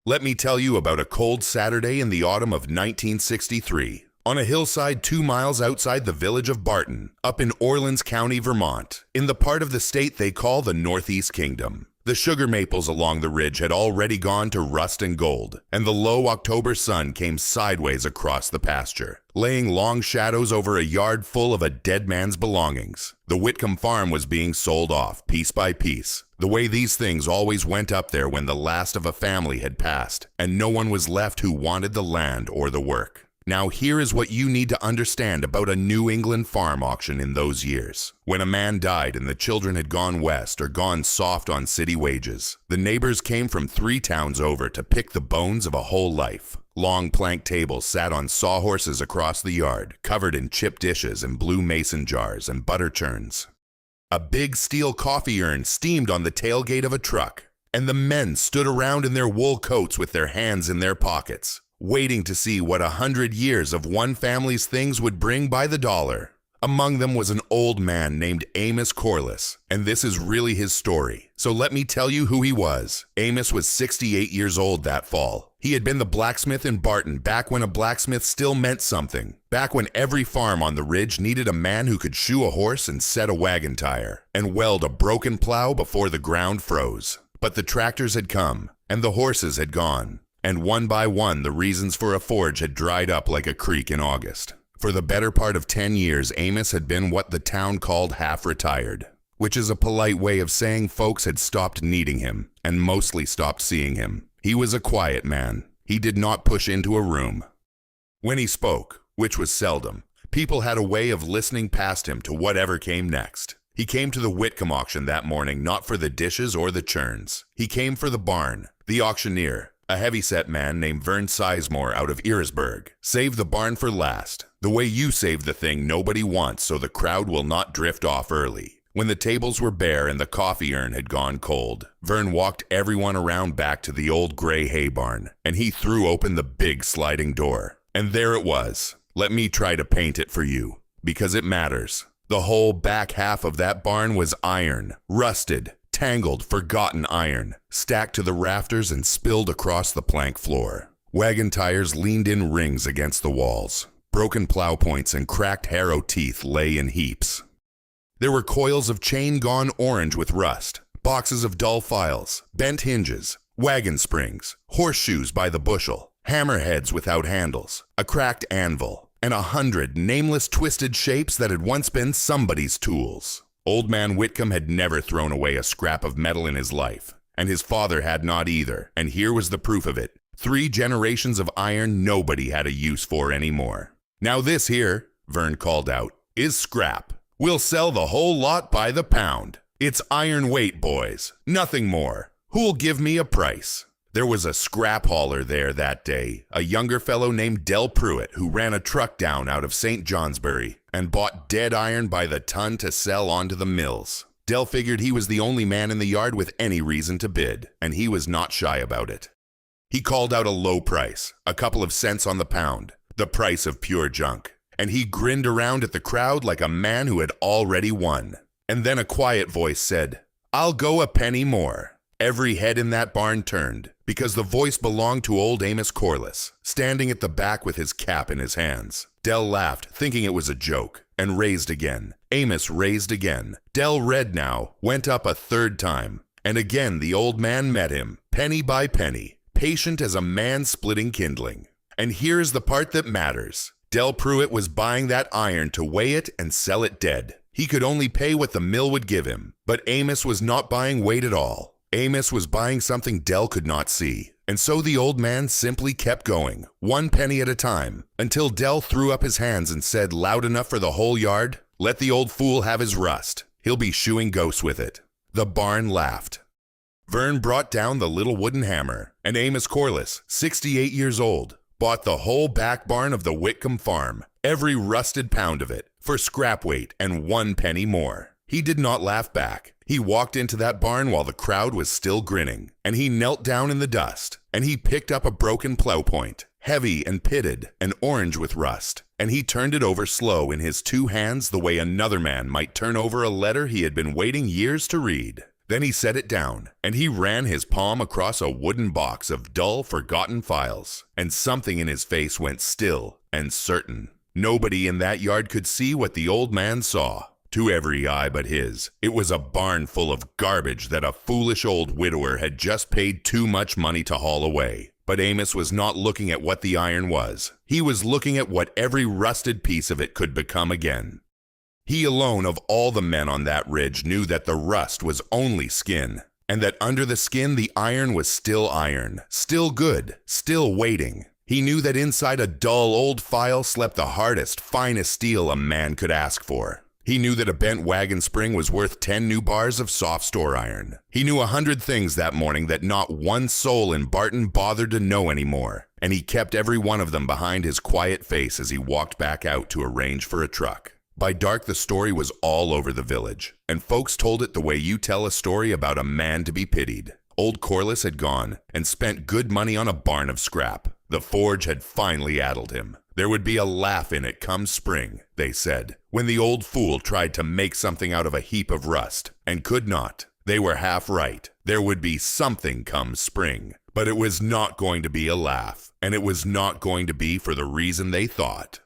Let me tell you about a cold Saturday in the autumn of 1963, on a hillside 2 miles outside the village of Barton, up in Orleans County, Vermont, in the part of the state they call the Northeast Kingdom. The sugar maples along the ridge had already gone to rust and gold, and the low October sun came sideways across the pasture, laying long shadows over a yard full of a dead man's belongings. The Whitcomb farm was being sold off, piece by piece, the way these things always went up there when the last of a family had passed, and no one was left who wanted the land or the work. Now here is what you need to understand about a New England farm auction in those years. When a man died and the children had gone west or gone soft on city wages, the neighbors came from 3 towns over to pick the bones of a whole life. Long plank tables sat on sawhorses across the yard, covered in chip dishes and blue mason jars and butter churns. A big steel coffee urn steamed on the tailgate of a truck, and the men stood around in their wool coats with their hands in their pockets, waiting to see what 100 years of one family's things would bring by the dollar. Among them was an old man named Amos Corliss, and this is really his story. So let me tell you who he was. Amos was 68 years old that fall. He had been the blacksmith in Barton back when a blacksmith still meant something, back when every farm on the ridge needed a man who could shoe a horse and set a wagon tire, and weld a broken plow before the ground froze. But the tractors had come, and the horses had gone, and one by one the reasons for a forge had dried up like a creek in August. For the better part of 10 years, Amos had been what the town called half-retired, which is a polite way of saying folks had stopped needing him, and mostly stopped seeing him. He was a quiet man. He did not push into a room. When he spoke, which was seldom, people had a way of listening past him to whatever came next. He came to the Whitcomb auction that morning not for the dishes or the churns. He came for the barn. The auctioneer, a heavy-set man named Vern Sizemore out of Eresburg, saved the barn for last, the way you save the thing nobody wants so the crowd will not drift off early. When the tables were bare and the coffee urn had gone cold, Vern walked everyone around back to the old gray hay barn, and he threw open the big sliding door. And there it was. Let me try to paint it for you, because it matters. The whole back half of that barn was iron, rusted, tangled, forgotten iron, stacked to the rafters and spilled across the plank floor. Wagon tires leaned in rings against the walls. Broken plow points and cracked harrow teeth lay in heaps. There were coils of chain gone orange with rust, boxes of dull files, bent hinges, wagon springs, horseshoes by the bushel, hammerheads without handles, a cracked anvil, and 100 nameless twisted shapes that had once been somebody's tools. Old man Whitcomb had never thrown away a scrap of metal in his life, and his father had not either, and here was the proof of it. 3 generations of iron nobody had a use for anymore. Now this here, Vern called out, is scrap. We'll sell the whole lot by the pound. It's iron weight, boys, nothing more. Who'll give me a price? There was a scrap hauler there that day, a younger fellow named Del Pruitt, who ran a truck down out of St. Johnsbury and bought dead iron by the ton to sell onto the mills. Del figured he was the only man in the yard with any reason to bid, and he was not shy about it. He called out a low price, a couple of cents on the pound, the price of pure junk, and he grinned around at the crowd like a man who had already won. And then a quiet voice said, "I'll go a penny more." Every head in that barn turned, because the voice belonged to old Amos Corliss, standing at the back with his cap in his hands. Del laughed, thinking it was a joke, and raised again. Amos raised again. Del read now, went up a 3rd time, and again the old man met him, penny by penny, patient as a man splitting kindling. And here's the part that matters. Del Pruitt was buying that iron to weigh it and sell it dead. He could only pay what the mill would give him, but Amos was not buying weight at all. Amos was buying something Del could not see, and so the old man simply kept going, 1 penny at a time, until Del threw up his hands and said loud enough for the whole yard, "Let the old fool have his rust. He'll be shooing ghosts with it." The barn laughed. Vern brought down the little wooden hammer, and Amos Corliss, 68 years old, bought the whole back barn of the Whitcomb farm, every rusted pound of it, for scrap weight and 1 penny more. He did not laugh back. He walked into that barn while the crowd was still grinning, and he knelt down in the dust, and he picked up a broken plow point, heavy and pitted and orange with rust, and he turned it over slow in his 2 hands the way another man might turn over a letter he had been waiting years to read. Then he set it down, and he ran his palm across a wooden box of dull, forgotten files, and something in his face went still and certain. Nobody in that yard could see what the old man saw. To every eye but his, it was a barn full of garbage that a foolish old widower had just paid too much money to haul away. But Amos was not looking at what the iron was. He was looking at what every rusted piece of it could become again. He alone of all the men on that ridge knew that the rust was only skin, and that under the skin the iron was still iron, still good, still waiting. He knew that inside a dull old file slept the hardest, finest steel a man could ask for. He knew that a bent wagon spring was worth 10 new bars of soft store iron. He knew 100 things that morning that not one soul in Barton bothered to know anymore, and he kept every one of them behind his quiet face as he walked back out to arrange for a truck. By dark, the story was all over the village, and folks told it the way you tell a story about a man to be pitied. Old Corliss had gone and spent good money on a barn of scrap. The forge had finally addled him. There would be a laugh in it come spring, they said, when the old fool tried to make something out of a heap of rust, and could not. They were half right. There would be something come spring, but it was not going to be a laugh, and it was not going to be for the reason they thought.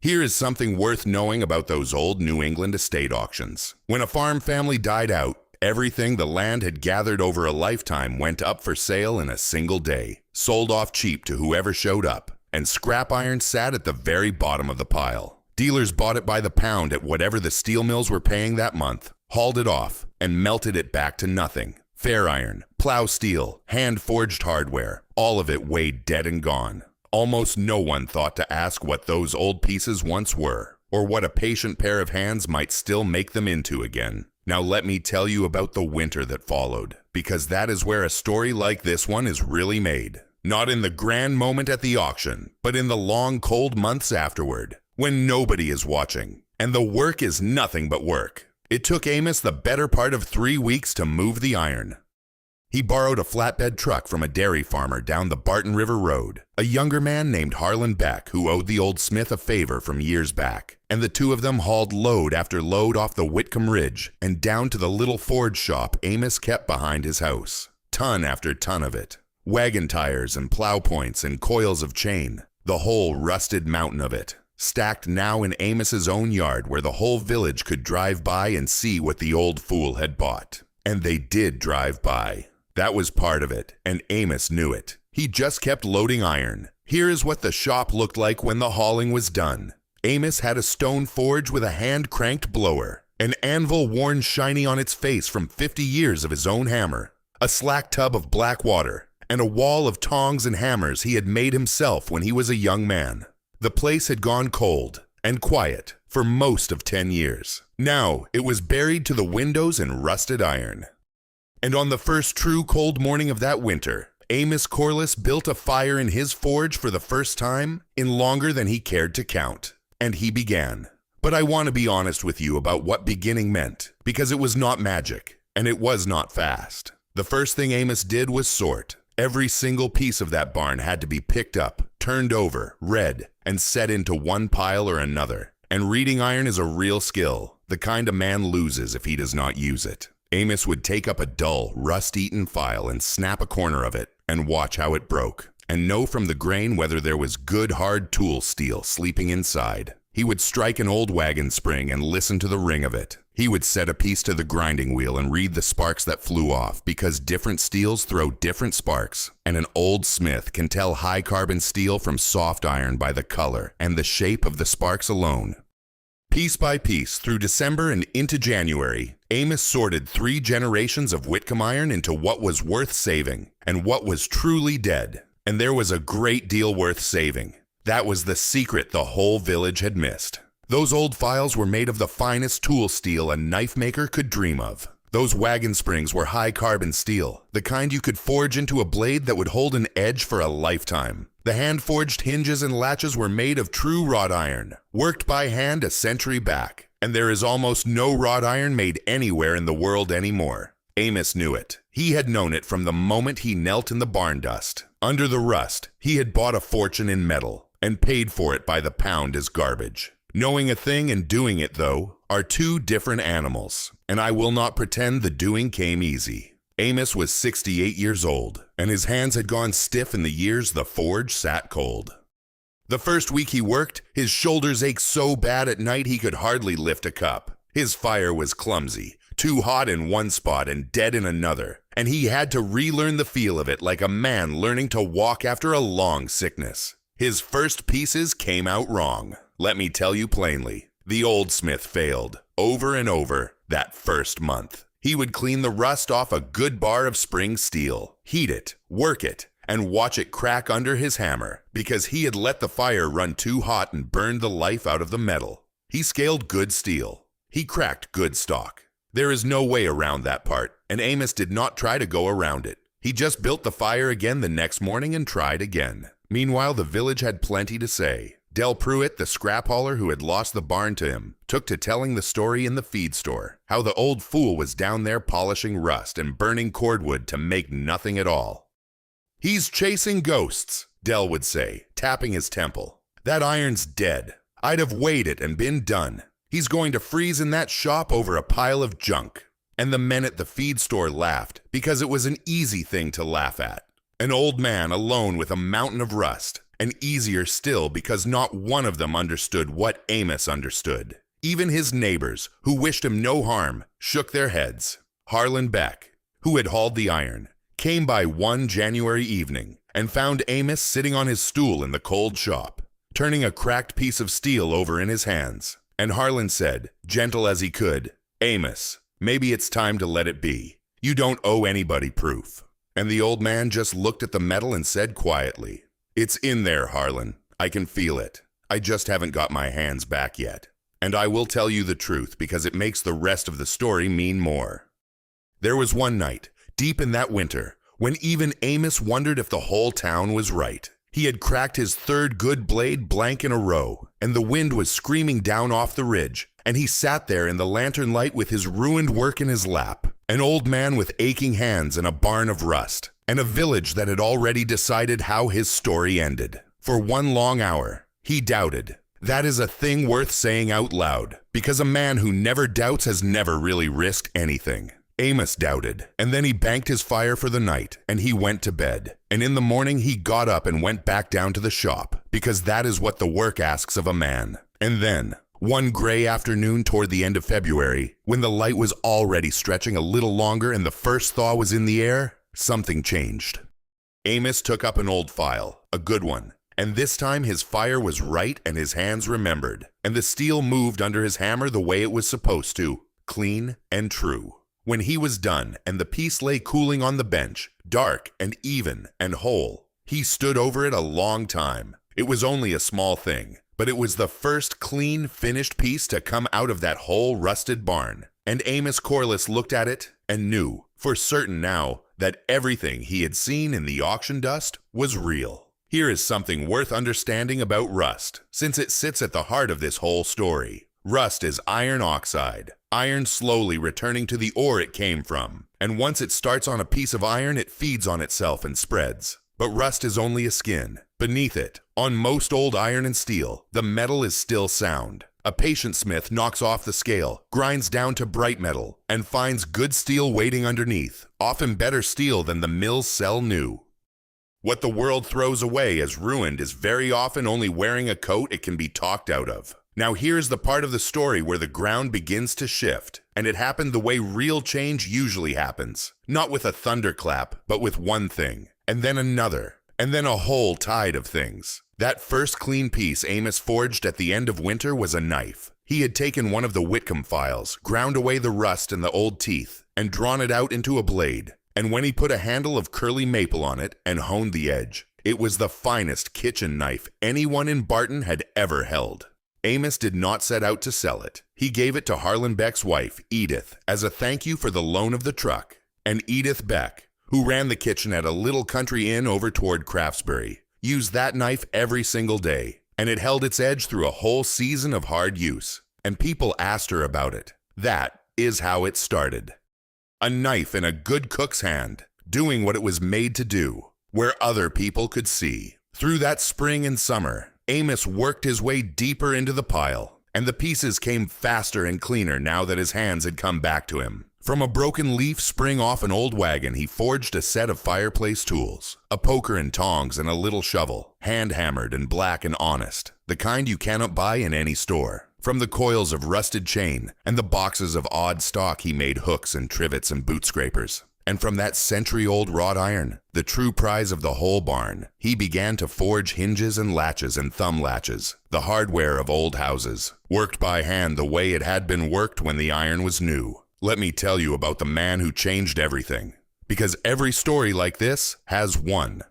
Here is something worth knowing about those old New England estate auctions. When a farm family died out, everything the land had gathered over a lifetime went up for sale in a single day, sold off cheap to whoever showed up, and scrap iron sat at the very bottom of the pile. Dealers bought it by the pound at whatever the steel mills were paying that month, hauled it off, and melted it back to nothing. Fair iron, plow steel, hand-forged hardware, all of it weighed dead and gone. Almost no one thought to ask what those old pieces once were, or what a patient pair of hands might still make them into again. Now let me tell you about the winter that followed, because that is where a story like this one is really made. Not in the grand moment at the auction, but in the long cold months afterward, when nobody is watching, and the work is nothing but work. It took Amos the better part of 3 weeks to move the iron. He borrowed a flatbed truck from a dairy farmer down the Barton River Road, a younger man named Harlan Beck who owed the old smith a favor from years back, and the two of them hauled load after load off the Whitcomb Ridge and down to the little forge shop Amos kept behind his house. Ton after ton of it. Wagon tires and plow points and coils of chain, the whole rusted mountain of it, stacked now in Amos's own yard where the whole village could drive by and see what the old fool had bought. And they did drive by. That was part of it, and Amos knew it. He just kept loading iron. Here is what the shop looked like when the hauling was done. Amos had a stone forge with a hand-cranked blower, an anvil worn shiny on its face from 50 years of his own hammer, a slack tub of black water, and a wall of tongs and hammers he had made himself when he was a young man. The place had gone cold and quiet for most of 10 years. Now it was buried to the windows in rusted iron. And on the first true cold morning of that winter, Amos Corliss built a fire in his forge for the first time in longer than he cared to count. And he began. But I want to be honest with you about what beginning meant, because it was not magic, and it was not fast. The first thing Amos did was sort. Every single piece of that barn had to be picked up, turned over, read, and set into one pile or another. And reading iron is a real skill, the kind a man loses if he does not use it. Amos would take up a dull, rust-eaten file and snap a corner of it, and watch how it broke, and know from the grain whether there was good hard tool steel sleeping inside. He would strike an old wagon spring and listen to the ring of it. He would set a piece to the grinding wheel and read the sparks that flew off, because different steels throw different sparks, and an old smith can tell high-carbon steel from soft iron by the color and the shape of the sparks alone. Piece by piece, through December and into January, Amos sorted 3 generations of Whitcomb iron into what was worth saving and what was truly dead. And there was a great deal worth saving. That was the secret the whole village had missed. Those old files were made of the finest tool steel a knife maker could dream of. Those wagon springs were high-carbon steel, the kind you could forge into a blade that would hold an edge for a lifetime. The hand-forged hinges and latches were made of true wrought iron, worked by hand a century back. And there is almost no wrought iron made anywhere in the world anymore. Amos knew it. He had known it from the moment he knelt in the barn dust. Under the rust, he had bought a fortune in metal, and paid for it by the pound as garbage. Knowing a thing and doing it, though, are two different animals, and I will not pretend the doing came easy. Amos was 68 years old, and his hands had gone stiff in the years the forge sat cold. The first week he worked, his shoulders ached so bad at night he could hardly lift a cup. His fire was clumsy, too hot in one spot and dead in another, and he had to relearn the feel of it like a man learning to walk after a long sickness. His first pieces came out wrong. Let me tell you plainly, the old smith failed, over and over, that first month. He would clean the rust off a good bar of spring steel, heat it, work it, and watch it crack under his hammer, because he had let the fire run too hot and burned the life out of the metal. He scaled good steel. He cracked good stock. There is no way around that part, and Amos did not try to go around it. He just built the fire again the next morning and tried again. Meanwhile, the village had plenty to say. Del Pruitt, the scrap hauler who had lost the barn to him, took to telling the story in the feed store, how the old fool was down there polishing rust and burning cordwood to make nothing at all. "He's chasing ghosts," Del would say, tapping his temple. "That iron's dead. I'd have weighed it and been done. He's going to freeze in that shop over a pile of junk." And the men at the feed store laughed because it was an easy thing to laugh at. An old man alone with a mountain of rust, and easier still because not one of them understood what Amos understood. Even his neighbors, who wished him no harm, shook their heads. Harlan Beck, who had hauled the iron, came by one January evening and found Amos sitting on his stool in the cold shop, turning a cracked piece of steel over in his hands. And Harlan said, gentle as he could, "Amos, maybe it's time to let it be. You don't owe anybody proof." And the old man just looked at the metal and said quietly, "It's in there, Harlan. I can feel it. I just haven't got my hands back yet. And I will tell you the truth because it makes the rest of the story mean more." There was one night, deep in that winter, when even Amos wondered if the whole town was right. He had cracked his third good blade blank in a row, and the wind was screaming down off the ridge, and he sat there in the lantern light with his ruined work in his lap, an old man with aching hands and a barn of rust, and a village that had already decided how his story ended. For one long hour, he doubted. That is a thing worth saying out loud, because a man who never doubts has never really risked anything. Amos doubted, and then he banked his fire for the night, and he went to bed. And in the morning he got up and went back down to the shop, because that is what the work asks of a man. And then, one gray afternoon toward the end of February, when the light was already stretching a little longer and the first thaw was in the air, something changed. Amos took up an old file, a good one, and this time his fire was right and his hands remembered, and the steel moved under his hammer the way it was supposed to, clean and true. When he was done and the piece lay cooling on the bench, dark and even and whole, he stood over it a long time. It was only a small thing, but it was the first clean, finished piece to come out of that whole rusted barn. And Amos Corliss looked at it and knew, for certain now, that everything he had seen in the auction dust was real. Here is something worth understanding about rust, since it sits at the heart of this whole story. Rust is iron oxide, iron slowly returning to the ore it came from, and once it starts on a piece of iron, it feeds on itself and spreads. But rust is only a skin. Beneath it, on most old iron and steel, the metal is still sound. A patient smith knocks off the scale, grinds down to bright metal, and finds good steel waiting underneath, often better steel than the mills sell new. What the world throws away as ruined is very often only wearing a coat it can be talked out of. Now here's the part of the story where the ground begins to shift, and it happened the way real change usually happens. Not with a thunderclap, but with one thing, and then another, and then a whole tide of things. That first clean piece Amos forged at the end of winter was a knife. He had taken one of the Whitcomb files, ground away the rust and the old teeth, and drawn it out into a blade. And when he put a handle of curly maple on it and honed the edge, it was the finest kitchen knife anyone in Barton had ever held. Amos did not set out to sell it. He gave it to Harlan Beck's wife, Edith, as a thank you for the loan of the truck. And Edith Beck, who ran the kitchen at a little country inn over toward Craftsbury, used that knife every single day, and it held its edge through a whole season of hard use. And people asked her about it. That is how it started. A knife in a good cook's hand, doing what it was made to do, where other people could see. Through that spring and summer, Amos worked his way deeper into the pile, and the pieces came faster and cleaner now that his hands had come back to him. From a broken leaf spring off an old wagon, he forged a set of fireplace tools, a poker and tongs and a little shovel, hand-hammered and black and honest, the kind you cannot buy in any store. From the coils of rusted chain and the boxes of odd stock, he made hooks and trivets and boot scrapers. And from that century-old wrought iron, the true prize of the whole barn, he began to forge hinges and latches and thumb latches, the hardware of old houses, worked by hand the way it had been worked when the iron was new. Let me tell you about the man who changed everything, because every story like this has one.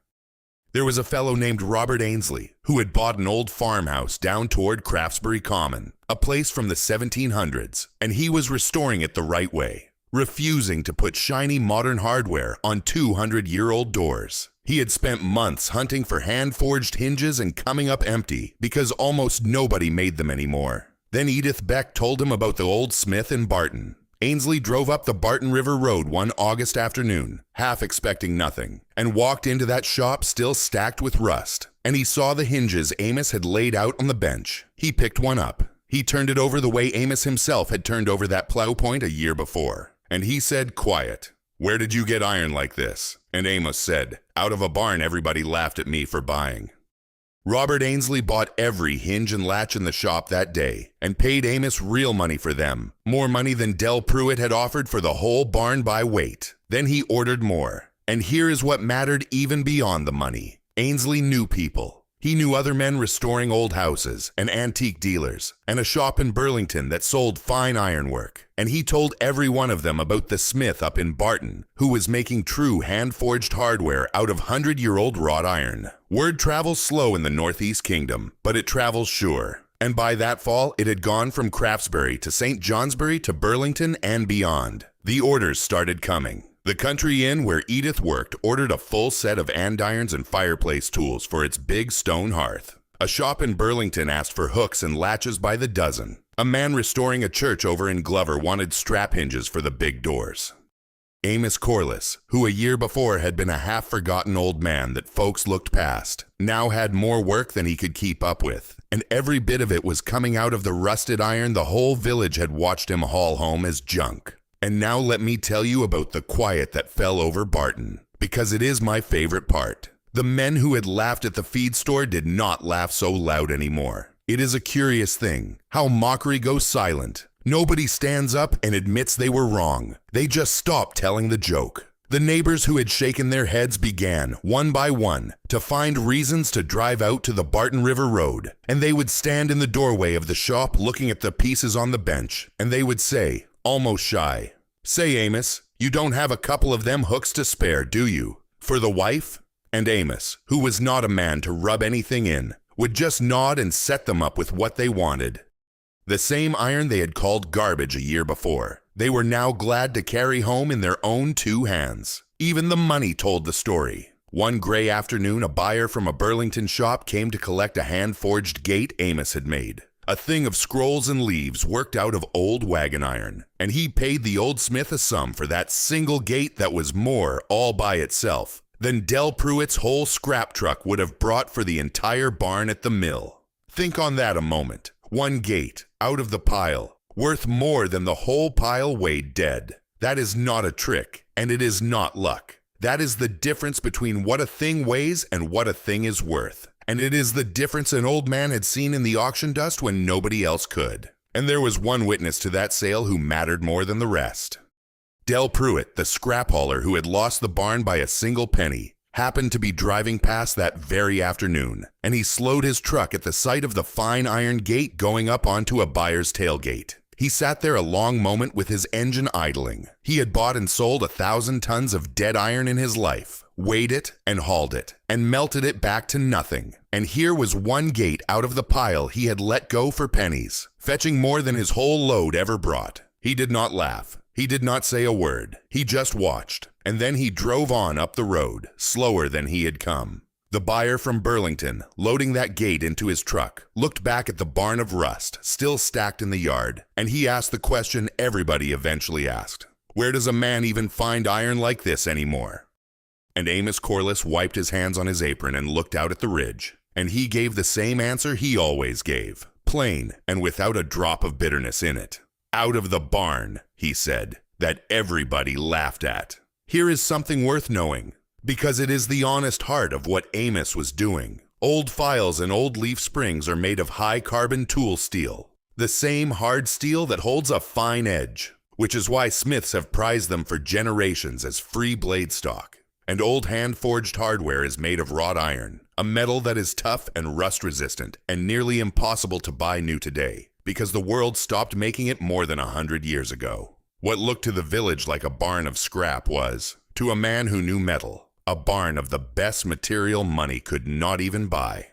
There was a fellow named Robert Ainsley who had bought an old farmhouse down toward Craftsbury Common, a place from the 1700s, and he was restoring it the right way, refusing to put shiny modern hardware on 200-year-old doors. He had spent months hunting for hand-forged hinges and coming up empty because almost nobody made them anymore. Then Edith Beck told him about the old smith in Barton. Ainsley drove up the Barton River Road one August afternoon, half expecting nothing, and walked into that shop still stacked with rust. And he saw the hinges Amos had laid out on the bench. He picked one up. He turned it over the way Amos himself had turned over that plow point a year before. And he said, quiet, "Where did you get iron like this?" And Amos said, "Out of a barn everybody laughed at me for buying." Robert Ainsley bought every hinge and latch in the shop that day and paid Amos real money for them, more money than Del Pruitt had offered for the whole barn by weight. Then he ordered more. And here is what mattered even beyond the money. Ainsley knew people. He knew other men restoring old houses and antique dealers and a shop in Burlington that sold fine ironwork. And he told every one of them about the smith up in Barton who was making true hand-forged hardware out of 100-year-old wrought iron. Word travels slow in the Northeast Kingdom, but it travels sure. And by that fall, it had gone from Craftsbury to St. Johnsbury to Burlington and beyond. The orders started coming. The country inn where Edith worked ordered a full set of andirons and fireplace tools for its big stone hearth. A shop in Burlington asked for hooks and latches by the dozen. A man restoring a church over in Glover wanted strap hinges for the big doors. Amos Corliss, who a year before had been a half-forgotten old man that folks looked past, now had more work than he could keep up with, and every bit of it was coming out of the rusted iron the whole village had watched him haul home as junk. And now let me tell you about the quiet that fell over Barton, because it is my favorite part. The men who had laughed at the feed store did not laugh so loud anymore. It is a curious thing, how mockery goes silent. Nobody stands up and admits they were wrong. They just stop telling the joke. The neighbors who had shaken their heads began, one by one, to find reasons to drive out to the Barton River Road, and they would stand in the doorway of the shop looking at the pieces on the bench, and they would say, almost shy, "Say, Amos, you don't have a couple of them hooks to spare, do you? For the wife?" And Amos, who was not a man to rub anything in, would just nod and set them up with what they wanted. The same iron they had called garbage a year before, they were now glad to carry home in their own two hands. Even the money told the story. One gray afternoon, a buyer from a Burlington shop came to collect a hand-forged gate Amos had made. A thing of scrolls and leaves worked out of old wagon iron, and he paid the old smith a sum for that single gate that was more, all by itself, than Del Pruitt's whole scrap truck would have brought for the entire barn at the mill. Think on that a moment. One gate, out of the pile, worth more than the whole pile weighed dead. That is not a trick, and it is not luck. That is the difference between what a thing weighs and what a thing is worth. And it is the difference an old man had seen in the auction dust when nobody else could. And there was one witness to that sale who mattered more than the rest. Del Pruitt, the scrap hauler who had lost the barn by a single penny, happened to be driving past that very afternoon, and he slowed his truck at the sight of the fine iron gate going up onto a buyer's tailgate. He sat there a long moment with his engine idling. He had bought and sold 1,000 tons of dead iron in his life, weighed it and hauled it, and melted it back to nothing. And here was one gate out of the pile he had let go for pennies, fetching more than his whole load ever brought. He did not laugh. He did not say a word. He just watched, and then he drove on up the road, slower than he had come. The buyer from Burlington, loading that gate into his truck, looked back at the barn of rust, still stacked in the yard, and he asked the question everybody eventually asked. Where does a man even find iron like this anymore? And Amos Corliss wiped his hands on his apron and looked out at the ridge, and he gave the same answer he always gave. plain and without a drop of bitterness in it. Out of the barn, he said, that everybody laughed at. Here is something worth knowing, because it is the honest heart of what Amos was doing. Old files and old leaf springs are made of high-carbon tool steel, the same hard steel that holds a fine edge, which is why smiths have prized them for generations as free blade stock. And old hand-forged hardware is made of wrought iron, a metal that is tough and rust-resistant and nearly impossible to buy new today, because the world stopped making it more than 100 years ago. What looked to the village like a barn of scrap was, to a man who knew metal, a barn of the best material money could not even buy.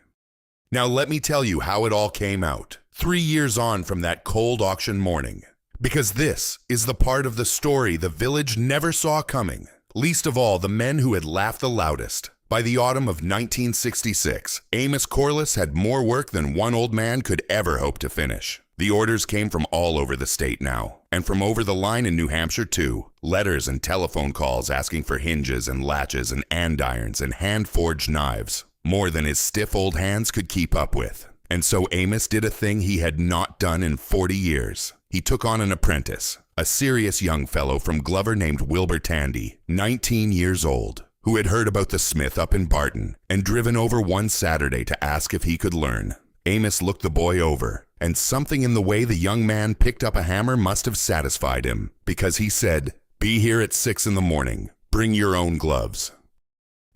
Now let me tell you how it all came out, 3 years on from that cold auction morning. Because this is the part of the story the village never saw coming, least of all the men who had laughed the loudest. By the autumn of 1966, Amos Corliss had more work than one old man could ever hope to finish. The orders came from all over the state now, and from over the line in New Hampshire too. Letters and telephone calls asking for hinges and latches and andirons and hand-forged knives, more than his stiff old hands could keep up with. And so Amos did a thing he had not done in 40 years. He took on an apprentice, a serious young fellow from Glover named Wilbur Tandy, 19 years old, who had heard about the smith up in Barton and driven over one Saturday to ask if he could learn. Amos looked the boy over, and something in the way the young man picked up a hammer must have satisfied him, because he said, "Be here at 6 in the morning. Bring your own gloves."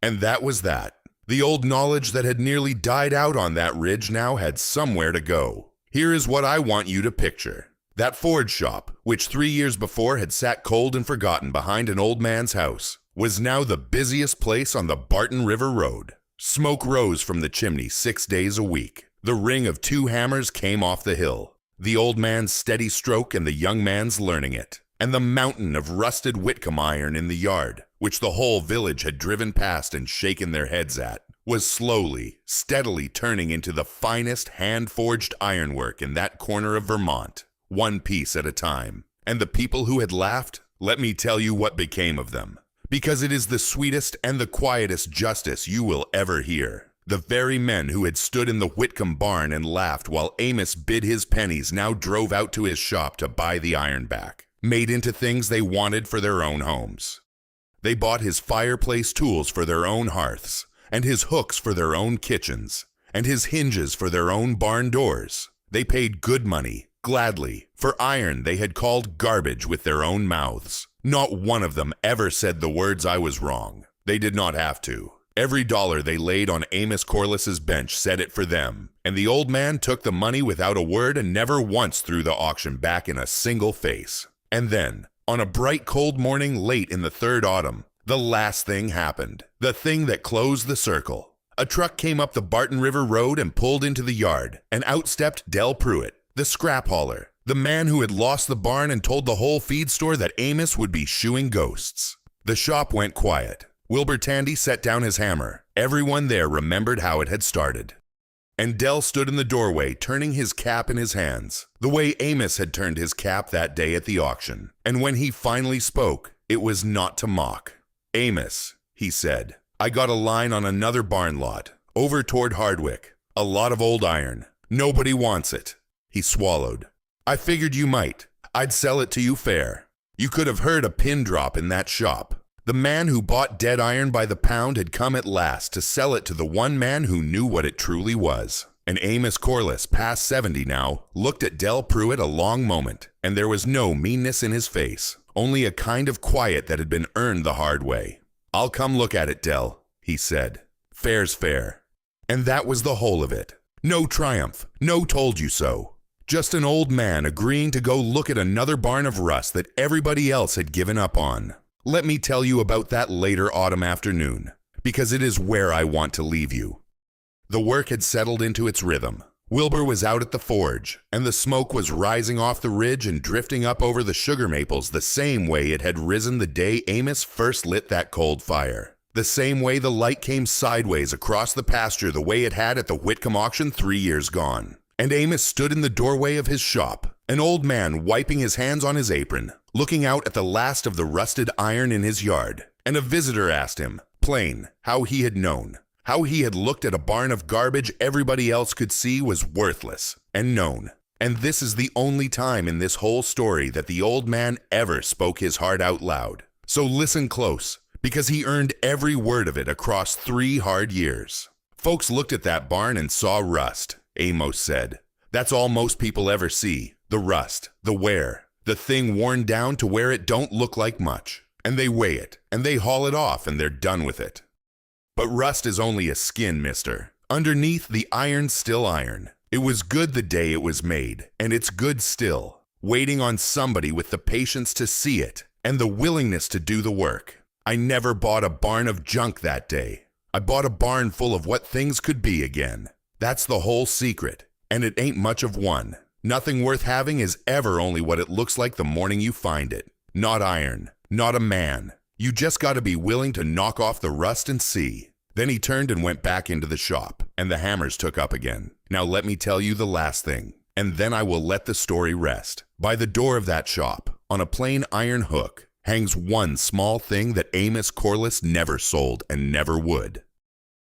And that was that. The old knowledge that had nearly died out on that ridge now had somewhere to go. Here is what I want you to picture. That forge shop, which 3 years before had sat cold and forgotten behind an old man's house, was now the busiest place on the Barton River Road. Smoke rose from the chimney 6 days a week. The ring of 2 hammers came off the hill, the old man's steady stroke and the young man's learning it, and the mountain of rusted Whitcomb iron in the yard, which the whole village had driven past and shaken their heads at, was slowly, steadily turning into the finest hand-forged ironwork in that corner of Vermont, one piece at a time. And the people who had laughed, let me tell you what became of them, because it is the sweetest and the quietest justice you will ever hear. The very men who had stood in the Whitcomb barn and laughed while Amos bid his pennies now drove out to his shop to buy the iron back, made into things they wanted for their own homes. They bought his fireplace tools for their own hearths, and his hooks for their own kitchens, and his hinges for their own barn doors. They paid good money, gladly, for iron they had called garbage with their own mouths. Not one of them ever said the words "I was wrong." They did not have to. Every dollar they laid on Amos Corliss's bench said it for them, and the old man took the money without a word and never once threw the auction back in a single face. And then, on a bright cold morning late in the 3rd autumn, the last thing happened, the thing that closed the circle. A truck came up the Barton River Road and pulled into the yard, and out stepped Del Pruitt, the scrap hauler, the man who had lost the barn and told the whole feed store that Amos would be shoeing ghosts. The shop went quiet. Wilbur Tandy set down his hammer. Everyone there remembered how it had started. And Del stood in the doorway, turning his cap in his hands, the way Amos had turned his cap that day at the auction. And when he finally spoke, it was not to mock. "Amos," he said, "I got a line on another barn lot, over toward Hardwick. A lot of old iron. Nobody wants it." He swallowed. "I figured you might. I'd sell it to you fair. You could have heard a pin drop in that shop. The man who bought dead iron by the pound had come at last to sell it to the one man who knew what it truly was." And Amos Corliss, past 70 now, looked at Del Pruitt a long moment, and there was no meanness in his face, only a kind of quiet that had been earned the hard way. "I'll come look at it, Del," he said. "Fair's fair." And that was the whole of it. No triumph, no told you so. Just an old man agreeing to go look at another barn of rust that everybody else had given up on. Let me tell you about that later autumn afternoon, because it is where I want to leave you. The work had settled into its rhythm. Wilbur was out at the forge, and the smoke was rising off the ridge and drifting up over the sugar maples the same way it had risen the day Amos first lit that cold fire. The same way the light came sideways across the pasture the way it had at the Whitcomb auction 3 years gone. And Amos stood in the doorway of his shop, an old man wiping his hands on his apron, looking out at the last of the rusted iron in his yard. And a visitor asked him, plain, how he had known. How he had looked at a barn of garbage everybody else could see was worthless and known. And this is the only time in this whole story that the old man ever spoke his heart out loud. So listen close, because he earned every word of it across 3 hard years. Folks looked at that barn and saw rust, Amos said. That's all most people ever see, the rust, the wear, the thing worn down to where it don't look like much. And they weigh it, and they haul it off, and they're done with it. But rust is only a skin, mister. Underneath, the iron's still iron. It was good the day it was made, and it's good still, waiting on somebody with the patience to see it and the willingness to do the work. I never bought a barn of junk that day. I bought a barn full of what things could be again. That's the whole secret, and it ain't much of one. Nothing worth having is ever only what it looks like the morning you find it. Not iron, not a man. You just gotta be willing to knock off the rust and see. Then he turned and went back into the shop, and the hammers took up again. Now let me tell you the last thing, and then I will let the story rest. By the door of that shop, on a plain iron hook, hangs one small thing that Amos Corliss never sold and never would.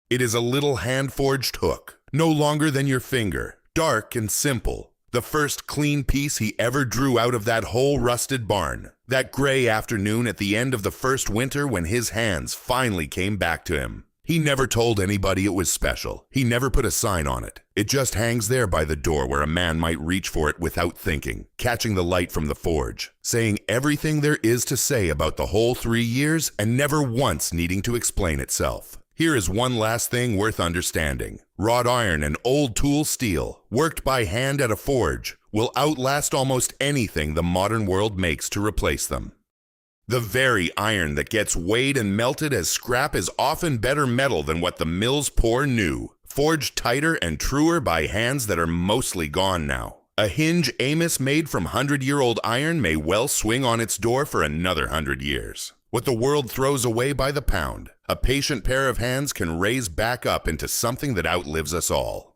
It is a little hand-forged hook, no longer than your finger, dark and simple. The first clean piece he ever drew out of that whole rusted barn. That gray afternoon at the end of the first winter when his hands finally came back to him. He never told anybody it was special. He never put a sign on it. It just hangs there by the door where a man might reach for it without thinking, catching the light from the forge, saying everything there is to say about the whole 3 years and never once needing to explain itself. Here is one last thing worth understanding. Wrought iron and old tool steel, worked by hand at a forge, will outlast almost anything the modern world makes to replace them. The very iron that gets weighed and melted as scrap is often better metal than what the mills pour new, forged tighter and truer by hands that are mostly gone now. A hinge Amos made from 100-year-old iron may well swing on its door for another 100 years. What the world throws away by the pound, a patient pair of hands can raise back up into something that outlives us all.